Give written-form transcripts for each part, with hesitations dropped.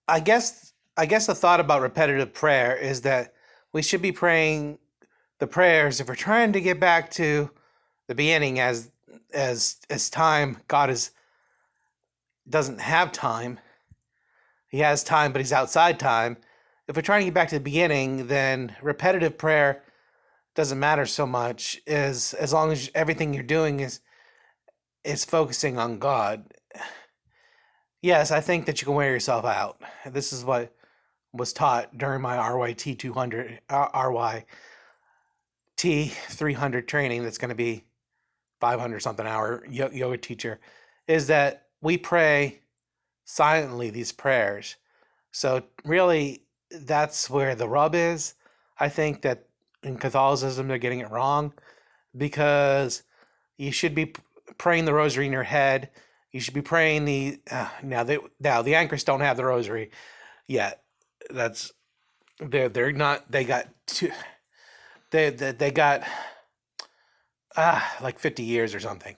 I guess the thought about repetitive prayer is that we should be praying the prayers if we're trying to get back to the beginning as time. God is doesn't have time. He has time, but he's outside time. If we're trying to get back to the beginning, then repetitive prayer doesn't matter so much as long as everything you're doing is focusing on God. Yes, I think that you can wear yourself out. This is what was taught during my RYT 200 RYT 300 training. That's going to be 500 something hour yoga teacher. Is that we pray silently these prayers. So really, that's where the rub is. I think that in Catholicism they're getting it wrong because you should be praying the rosary in your head. You should be praying the now the anchors don't have the rosary yet. That's they're not they got two they got like 50 years or something.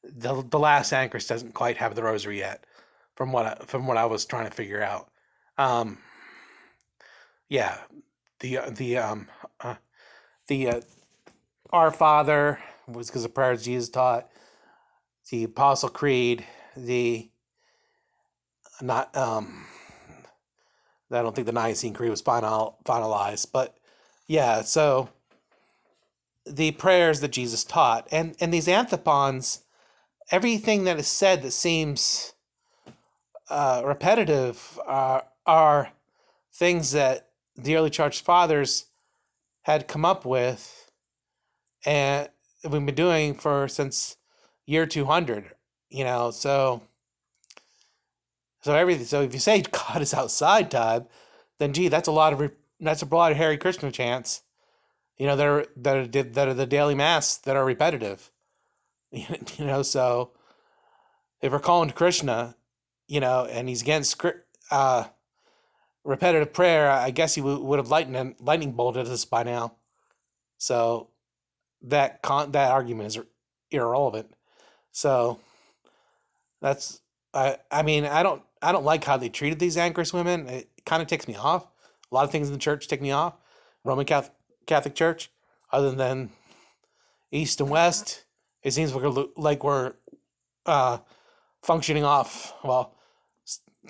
The last anchors doesn't quite have the rosary yet, from what I was trying to figure out. Um, yeah, uh, the Our Father was because the prayers Jesus taught. The Apostle Creed, the not I don't think the Nicene Creed was finalized, but yeah. So the prayers that Jesus taught, and these antiphons, everything that is said that seems repetitive are things that the early church fathers had come up with, and we've been doing for since year 200. So everything. So if you say God is outside time, then gee, that's a lot of Hare Krishna chants. That are the daily mass that are repetitive. So if we're calling to Krishna, and he's against uh, repetitive prayer, I guess he would have lightning bolted us by now. So that argument is irrelevant. So that's I mean I don't like how they treated these anchoress women. It kind of ticks me off. A lot of things in the church tick me off. Roman Catholic Church, other than East and West, it seems like we're uh, functioning off. Well,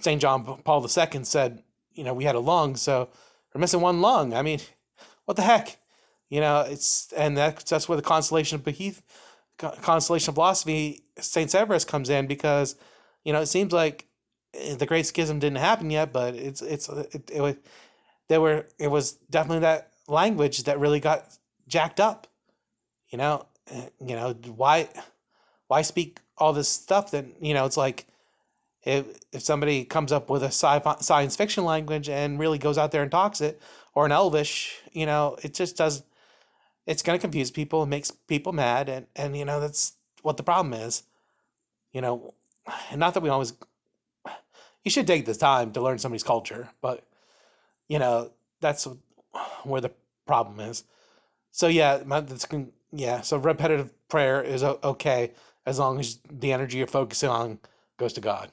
St. John Paul II said, we had a lung, so we're missing one lung. I mean, what the heck? That's where the constellation of philosophy, Saint Severus comes in because, it seems like the Great Schism didn't happen yet, but it was definitely that language that really got jacked up. You know, why speak all this stuff that it's like if somebody comes up with a science fiction language and really goes out there and talks it, or an Elvish, it just does. It's going to confuse people and makes people mad, and that's what the problem is. You know, and not that we always. You should take the time to learn somebody's culture, but that's where the problem is. So yeah, yeah. So repetitive prayer is okay as long as the energy you're focusing on goes to God.